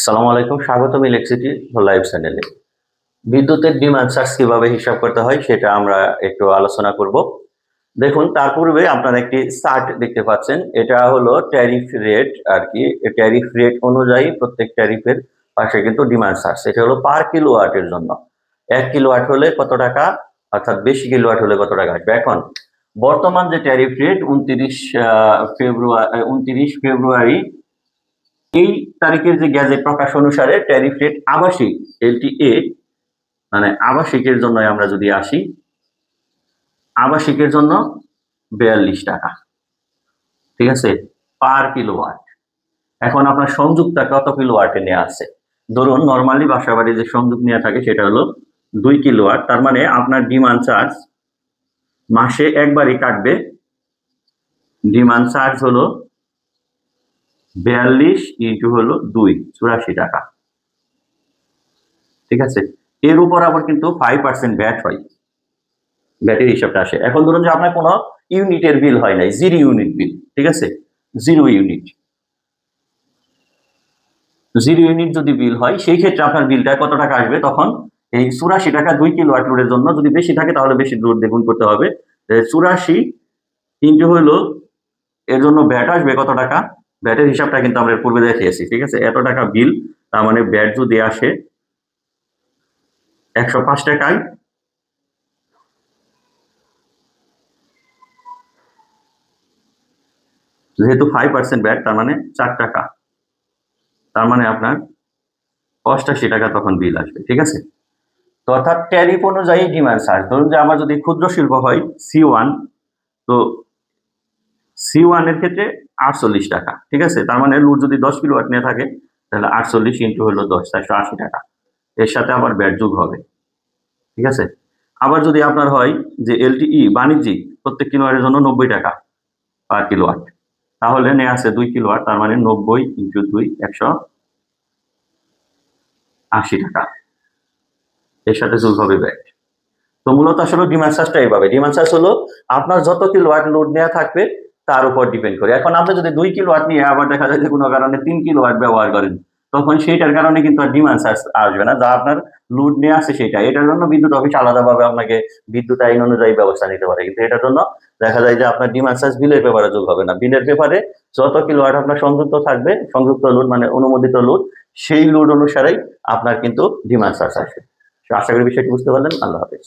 আসসালামু আলাইকুম, স্বাগতম ইলেকট্রিসিটি লাইভ চ্যানেলে। বিদ্যুতের ডিমান্ড চার্জ কিভাবে হিসাব করতে হয় সেটা আমরা একটু আলোচনা করব। দেখুন, তার পূর্বে আপনারা একটি চার্ট দেখতে পাচ্ছেন। এটা হলো ট্যারিফ রেট আর কি। ট্যারিফ রেট অনুযায়ী প্রত্যেক ট্যারিফের পাশে কিন্তু ডিমান্ড চার্জ, এটা হলো পার কিলোওয়াটের জন্য। 1 কিলোওয়াট হলে কত টাকা, অর্থাৎ বেশি কিলোওয়াট হলে কত টাকা আসবে। এখন বর্তমান যে ট্যারিফ রেট 29 ফেব্রুয়ারি এই তারিখের যে গ্যাজেট প্রকাশ অনুসারে ট্যারিফ রেট আবাসিক এলটিএ, মানে আবাসিকের জন্য আমরা যদি আসি, আবাসিকের জন্য 42 টাকা, ঠিক আছে, পার কিলোওয়াট। এখন আপনার সংযুক্তটা কত কিলোওয়াটে নেওয়া আছে। ধরুন নর্মালি বাসাবাড়ি যে সংযোগ নেওয়া থাকে সেটা হলো 2 কিলোওয়াট। তার মানে আপনার ডিমান্ড চার্জ মাসে একবারই কাটবে। ডিমান্ড চার্জ হলো 42 ইন্টু হলো 2, 84 টাকা, ঠিক আছে। এর উপর আবার কিন্তু 5% ভ্যাট হয়, ভ্যাটের হিসাবটা আসে। এখন ধরুন যে আপনার কোনো ইউনিটের বিল হয় নাই, 0 ইউনিট বিল, ঠিক আছে, 0 ইউনিট যদি বিল হয়, সেই ক্ষেত্রে আপনার বিলটা কত টাকা আসবে তখন। এই 84 টাকা 2 কিলোওয়াট লোডের জন্য, যদি বেশি থাকে তাহলে বেশি লোড দ্বিগুণ করতে হবে। 84 ইন্টু হলো এর জন্য ভ্যাট আসবে কত টাকা। ভ্যাটের হিসাবটা কিন্তু আমরা পূর্বে দেখিয়েছি, ঠিক আছে। এত টাকা বিল, তার মানে ভ্যাট যদি আসে 105 টাকায়, যেহেতু 5% ভ্যাট, তার মানে 4 টাকা, তার মানে আপনার 88 টাকা তখন বিল আসবে, ঠিক আছে। তো অর্থাৎ ট্যারিফ অনুযায়ী ডিমান্ড চার্জ। ধরুন যে আমার যদি ক্ষুদ্র শিল্প হয় C1, তো C1 এর ক্ষেত্রে 48 টাকা, ঠিক আছে। তার মানে লোড যদি 10 কিলোওয়াট নিয়ে থাকে তাহলে 48 ইন্টু হলো 10, 480 টাকা। এর সাথে আবার ব্যাট যোগ হবে, ঠিক আছে। আবার যদি আপনার হয় যে এলটিই বাণিজ্যিক, প্রত্যেক কিলোওয়াটের জন্য 90 টাকা পার কিলোওয়াট, তাহলে নেওয়া আছে 2 কিলোওয়াট, তার মানে 90 ইন্টু 2, 180 টাকা। এর সাথে যোগ হবে ব্যাট। তো মূলত আসলে ডিমান্ড চার্জটা এইভাবে। ডিমান্ড চার্জ হলো আপনার যত কিলোওয়াট লোড নেওয়া থাকবে তার উপর ডিপেন্ড করে। এখন আপনি যদি 2 কিলোওয়াট নিয়ে আবার দেখা যায় যে কোনো কারণে 3 কিলোওয়াট ব্যবহার করেন, তখন সেইটার কারণে কিন্তু আর ডিমান্ড চার্জ আসবে না, যা আপনার লোড নিয়ে আসে সেটা। এটার জন্য বিদ্যুৎ অফিস আলাদাভাবে আপনাকে বিদ্যুৎ আইন অনুযায়ী ব্যবস্থা নিতে পারে, কিন্তু এটার জন্য দেখা যায় যে আপনার ডিমান্ড চার্জ বিলের পেপারে যোগ হবে না। বিলের পেপারে যত কিলোওয়াট আপনার সংযুক্ত থাকবে, সংযুক্ত লোড মানে অনুমোদিত লোড, সেই লোড অনুসারেই আপনার কিন্তু ডিমান্ড চার্জ আসবে। আশা করি বিষয়টি বুঝতে পারলেন। আল্লাহ হাফেজ।